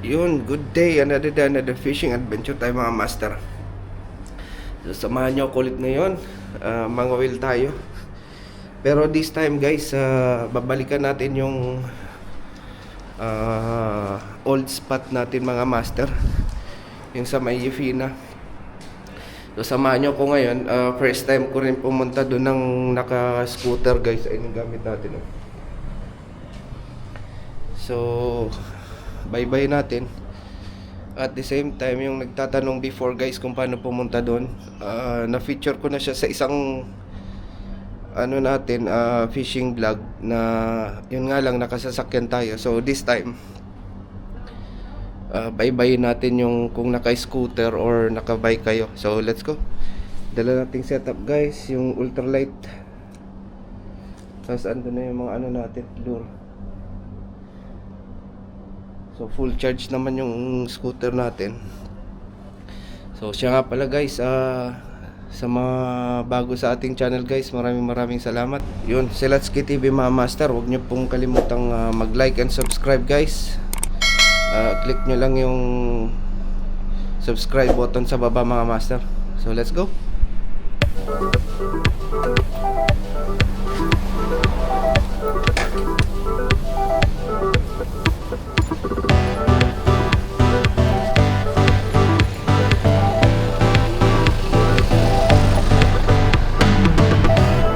Yun, good day, another fishing adventure tayo mga master. So, samahan nyo ako ulit ngayon. Mga whale tayo. Pero this time guys, babalikan natin yung old spot natin mga master. Yung sa may Yefina. So samahan nyo ako ngayon. First time ko rin pumunta doon ng naka-scooter guys. Ayun yung gamit natin. So bye-bye natin. At the same time, yung nagtatanong before guys kung paano pumunta doon, na-feature ko na siya sa isang fishing vlog na yun nga lang nakasasakyan tayo. So this time, bye-bye natin yung kung naka-scooter or naka-bike kayo. So let's go. Dala nating setup guys, yung ultralight. Tapos ando na yung mga natin, lure. So full charge naman yung scooter natin. So siya nga pala guys, sa mga bago sa ating channel guys, maraming salamat. Yun, Selatski TV mga master, huwag nyo pong kalimutang mag-like and subscribe guys. Click nyo lang yung subscribe button sa baba mga master. So let's go.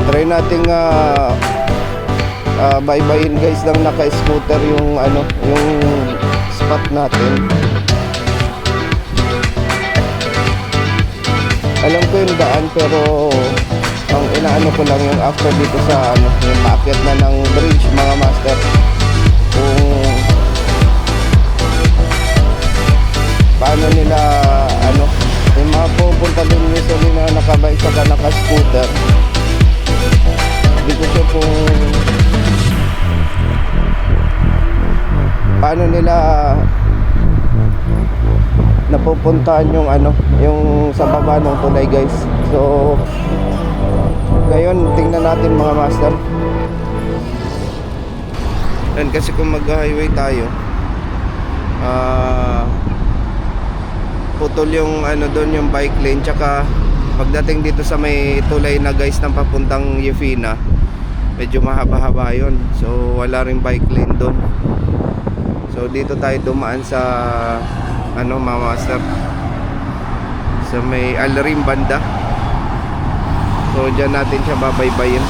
Try nating bye-byein guys ng naka-scooter yung yung spot natin. Alam ko yung daan pero ang inaano ko lang yung after dito sa yung paakyat na ng bridge mga master. Kung paano nila yung mga pupunta dun usually na nakabike saka naka-scooter. Hindi ko sure kung paano nila napupuntahan yung yung sa baba ng tulay guys. So ngayon tingnan natin mga master. And kasi kung mag-highway tayo, putol yung doon yung bike lane, tsaka pagdating dito sa may tulay na guys ng papuntang Yefina, medyo mahaba-haba yun. So wala ring bike lane doon. So dito tayo dumaan sa mga master, sa may Alrim banda. So dyan natin siya babaybayin.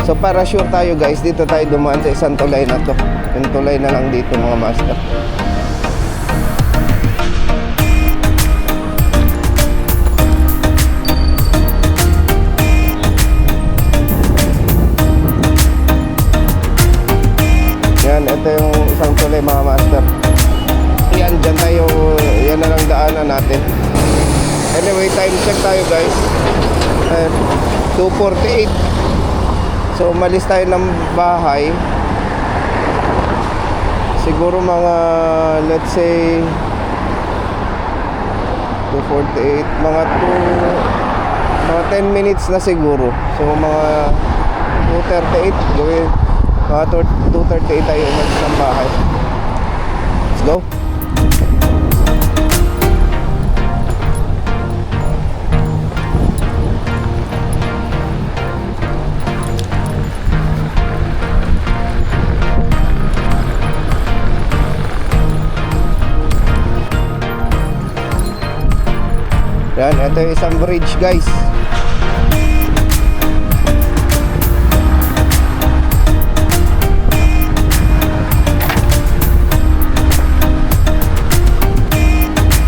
So para sure tayo guys, dito tayo dumaan sa isang tulay na to. Yung tulay na lang dito mga master. Yan, ito yung isang tulay mga master. Yan, dyan tayo, yan na lang daanan natin. Anyway, time check tayo guys. 2:48. So umalis tayo ng bahay siguro mga let's say 2:48, mga 10 minutes na siguro. So mga 2:38 gawin, mga 2:38 tayo umalis ng bahay. Let's go. Yan, ito yung isang bridge guys.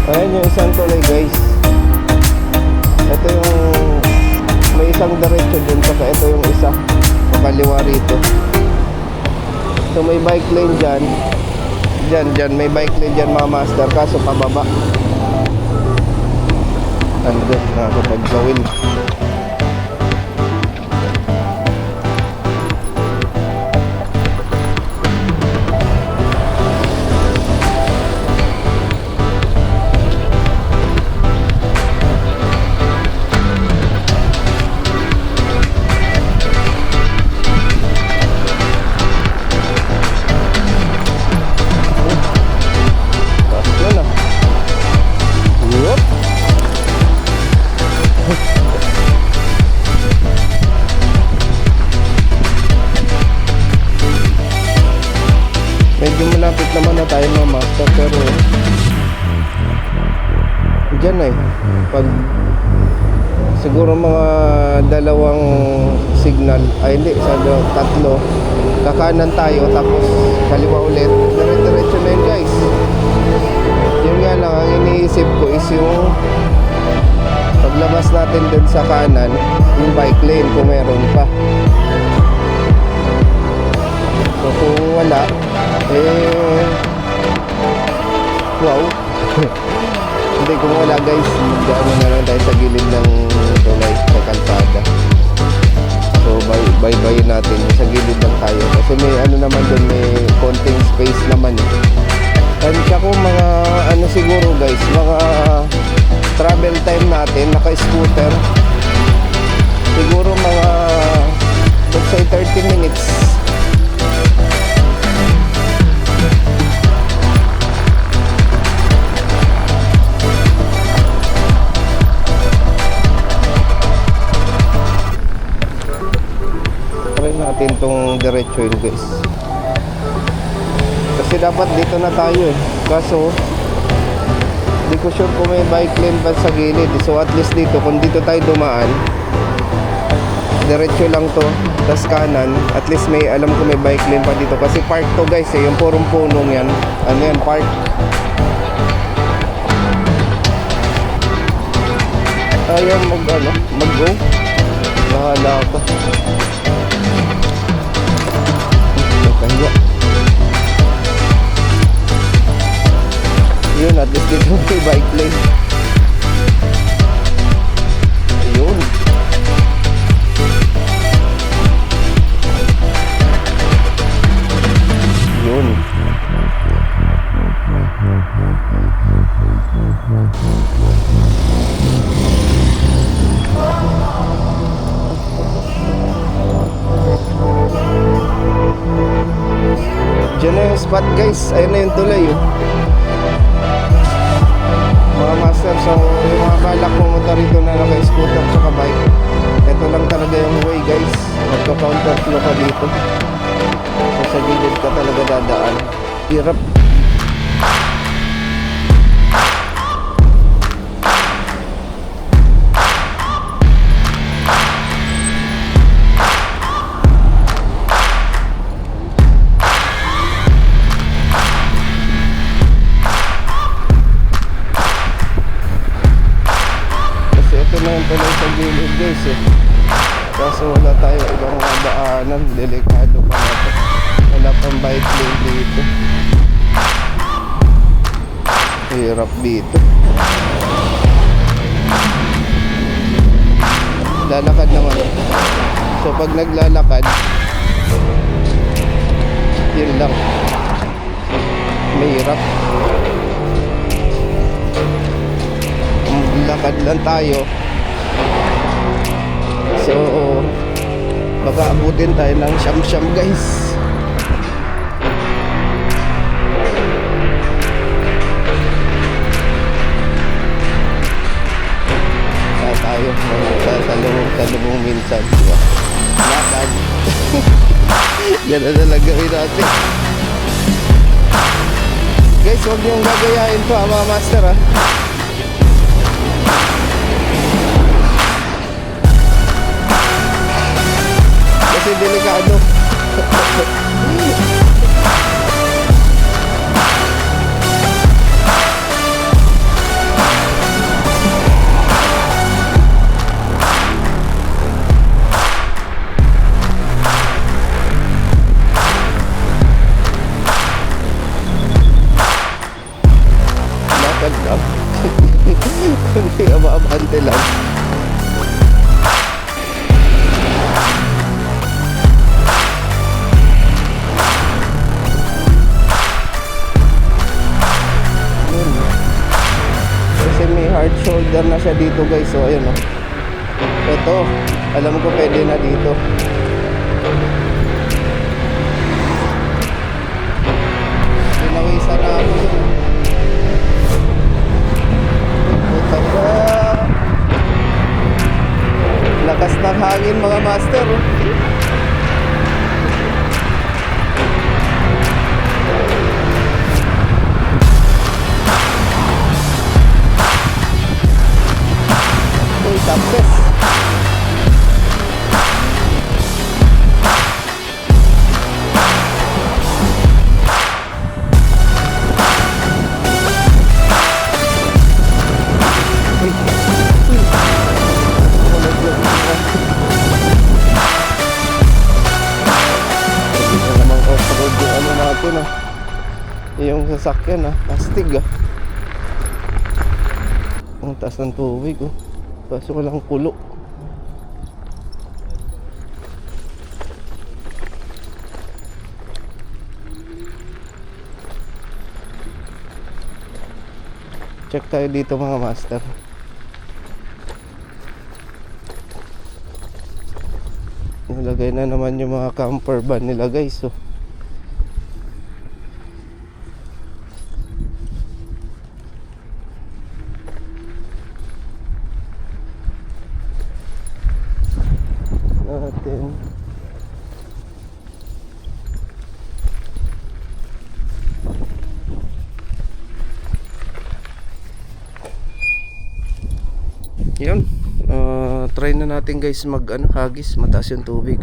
Ayan yung isang tulay guys. Ito yung may isang diretso dun, saka ito yung isa pakaliwa rito. So may bike lane dyan. Dyan may bike lane dyan mga master, kaso pababa. Ano doon, nakakapagkawin. Medyo malapit naman na tayo mga master, pero dyan pag siguro mga dalawang signal, ay hindi, tatlo, kakanan tayo tapos kaliwa ulit, dire-diretso na yun guys. Yun nga lang, ang iniisip ko is yung paglabas natin dun sa kanan, yung bike lane kung meron pa. So kung wala, wow. Hindi, kung wala guys, magdaan na lang tayo sa gilid ng tulay sa kalsada. So bye-bye natin, sa gilid lang tayo kasi may ano naman dun, may konting space naman And ako mga ano siguro guys, mga travel time natin naka-scooter siguro mga let's say 30 minutes. Try natin tong diretso yun guys. Kasi dapat dito na tayo kaso di ko sure kung may bike lane pa sa gilid. So at least dito, kung dito tayo dumaan, diretso lang to, tas kanan, at least may alam ko may bike lane pa dito. Kasi park to guys yung purong punong yan. Ano yan, park. Ayaw mag-go. Bahala ako. Nakahiwa. Yun, at least dito may bike lane. Ayun. Yun. Diyan na yung spot guys. Ayun na yung tulay yun. Mga master, so yung mga balak pumunta rito na naka-scooter tsaka bike, ito lang talaga yung way guys. Magka-counter flow ka dito, so sa gilid ka talaga dadaan. Hirap. lang sa gilid guys eh. Kaso wala tayo ibang daanan, delikado pa na to. Wala pang bike lane dito. Hirap dito. Lalakad naman. So pag naglalakad, yun lang, mahirap. Lakad lang tayo. So baka abutin tayo ng siyam-siyam guys. Tayo salubong minsan, diba? Lakad. Yan na lang gawin natin guys. Huwag niyong gagayain pa mga master ha. Kasi delikado. Lang. Kundi abante lang. Kasi may hard shoulder na siya dito guys. So ayun o. Ito, alam ko pwede na dito. Pinawisan na ako dun. Lakas ng hangin mga master. Uy, success. Yung sasakyan astig ang taas ng tubig kaso walang kulo. Check tayo dito mga master. Nilagay na naman yung mga camper van nila guys. Natin yun, try na natin guys hagis, mataas yung tubig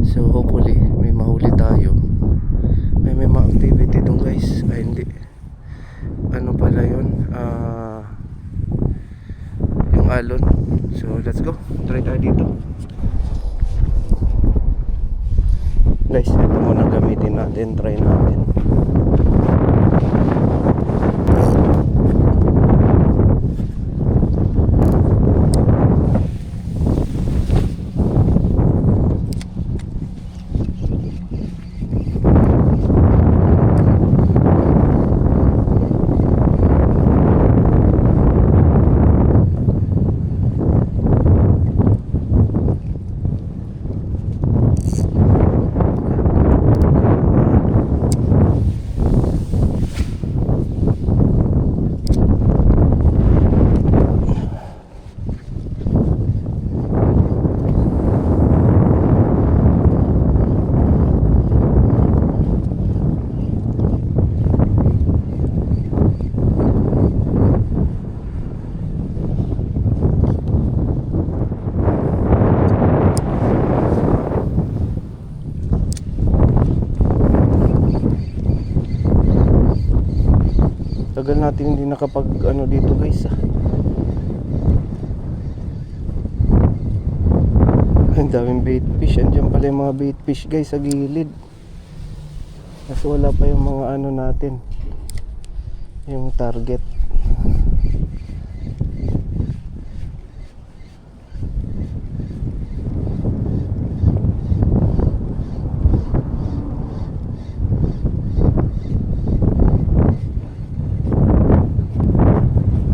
so hopefully may mahuli tayo. May mga activity dun guys. Ay hindi, ano pala yun, yung alon. So let's go, try tayo dito guys. Ito muna gamitin natin, try natin. Tagal natin hindi nakapag dito guys Ang daming bait fish. Andiyan pala yung mga bait fish guys sa gilid. Kasi wala pa yung mga ano natin, yung target.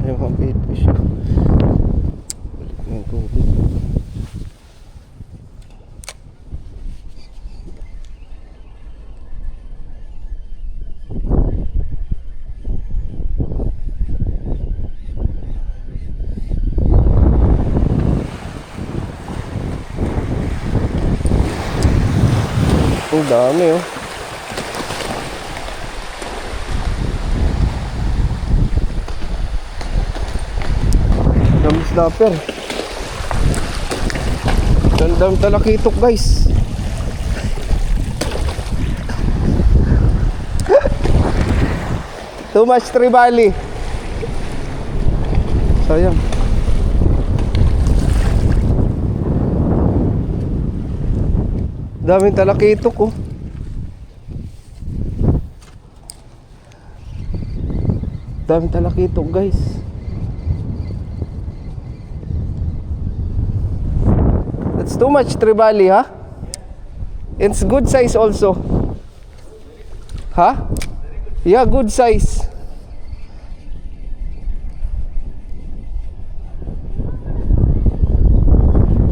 Yung mga bait fish. Balik na yung tubig. Ang dami oh. Dami snapper. Dami talakitok guys. Too much tribali. Sayang. Daming talakitok oh. Daming talakitok guys. That's too much tribali, ha? It's good size also. Ha? Yeah, good size.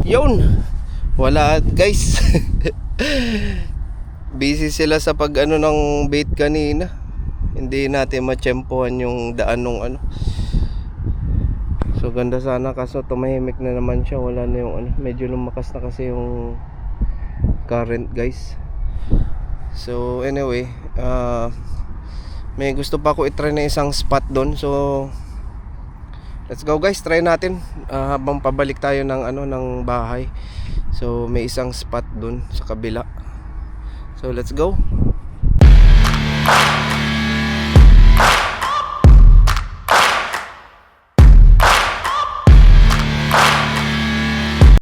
Yun. Wala guys. Busy sila sa pag ano ng bait kanina. Hindi natin matsempohan yung daan ng ano. So ganda sana kaso tumahimik na naman siya. Wala na yung ano. Medyo lumakas na kasi yung current guys. So anyway, may gusto pa ako i-try na isang spot doon. So let's go guys, try natin habang pabalik tayo ng ano ng bahay. So may isang spot doon sa kabila. So let's go.